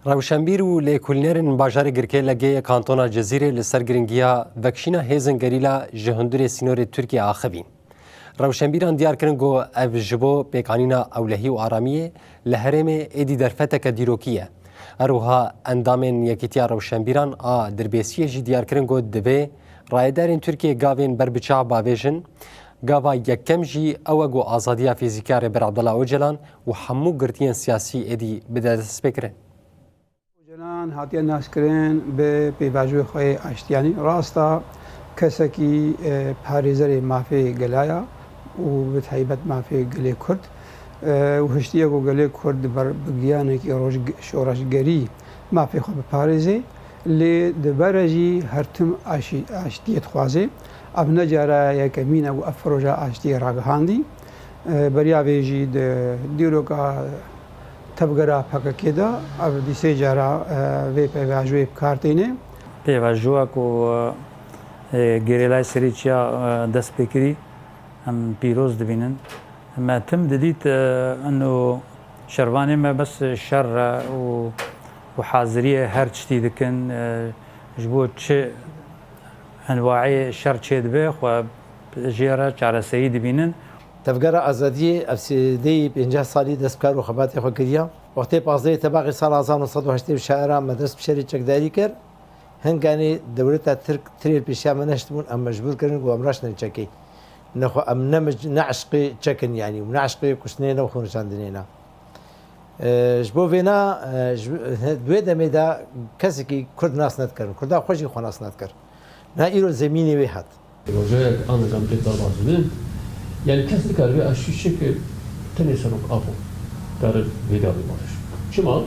روشنبیر و لیکولنرن باجار گرکه لگه کانتونا جزیره لسر گرنگیا وکشینا هیزن گریلا جهندور سینور ترکیه آخبین. روشنبیران دیار کرن گو او جبو پیکانینا اولهی و آرامیه لحرم ایدی درفتک دیروکیه. اروها اندامن یکیتیا روشنبیران دربیسیه جی دیار کرن گو دبه رایدارین ترکیه گاوین بربچا باویجن گاوا یکم جی او گو آزادیا فیزیکار بر عبدالله اوجلان و حمو گرتین سیاسی ایدی بده دست بکرن. جلان هاتیان ناسکرین به پیواجوی خواه اشتیانی راستا کسکی پاریزر مافی گلایا و به تایبت مافی گلی کرد و هشتیه گو گلی کرد بر بگیانه که شورشگری مافی خواه پاریزه لی دبرجی هرتم اشتیت خوازه اب نجاره یک مینه و افروجا اشتی راگهاندی بریا ویجی دیروکا تبگرا پاکه دا اب دیسه جارا وی پیواجوی کارتینه پیواجوها کو گریلای سریچیا دست بکری هم پیروز دبینن ما تم ددیت انه شروانه ما بس شر و حاضریه هر چتی دکن جبو چه انواعی شر چه دبه و جیرا چاره سعید دبینن تفجر آزادی افسدی 50 سالی دستکار و خبات خو کردیم وقتی 15 تباقی سال 1980 شهر مدرسه بشری چکداری کرد هنگانی دولت ترک تريل بيشا ما نشتمون أم مجبور كرن وأمراش نتشكي نخو أم نعشقي تشكن يعني ونعشقي كشنينا وخونشاندنينا جبو فينا دويدا ميدا كسكي كرد ناس نتكرن كردا خوشي خو ناس نتكر نايرو زميني ويحد وجاء أنا كم تقدر بعضين يعني كسر كاربي أشياء que تنسرق أبو دار فيدا بمارش شمال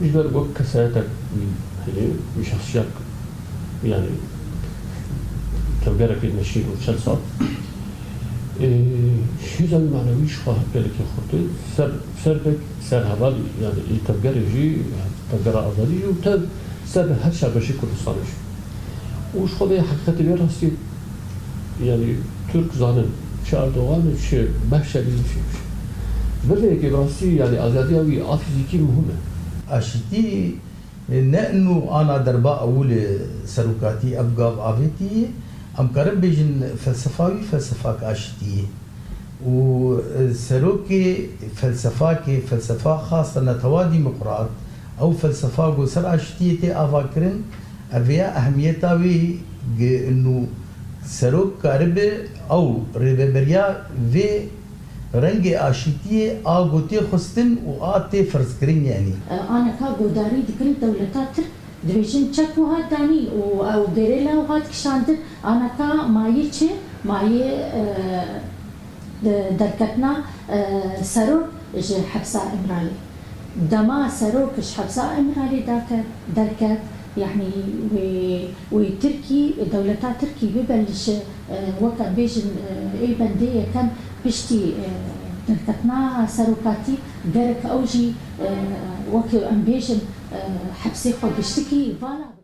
مش بقول كسرتك يعني بشخصيات يعني تبقى في المشي وشلصة شيء زي معنوي شخص بالك يخطي سربك سر هذا يعني تبقى يجي تبقى أفضلي وتب سر هالشيء بشي كردستانش وش خذي حقيقة بيرهستي يعني ترك زانن شعر دوغان شيء بحشة بالشيء بالله كبراسي يعني أزادي أوي أفيزيكي مهمة أشتي نأنو أنا درباء أول سروكاتي أبقى عفتي أم كرب بيجن فلسفاوي فلسفاك أشتي وسروكي فلسفة خاصة نتوادي مقرات أو فلسفة جو سر أشتي تي أفاكرن أفيا أهميتاوي إنه سروك كرب أو رببريا في رنگ آشتی آگوتی خستن و آتی فرض کرین یعنی أنا كاغوداري دكري دولتات ترك دبيجن تشك وهاد داني أو غيريلا وهاد كشاندن أنا كا مايتشي ماي دركتنا سروك حبسة إمرالي دما سروك حبسة إمرالي دركت يعني وتركي دولتات تركي ببلش وقت بيجن اي بندية كان بشتي دركتنا سروكاتي درك اوجي وقت ام بيجن حبسي خو بشتكي فوالا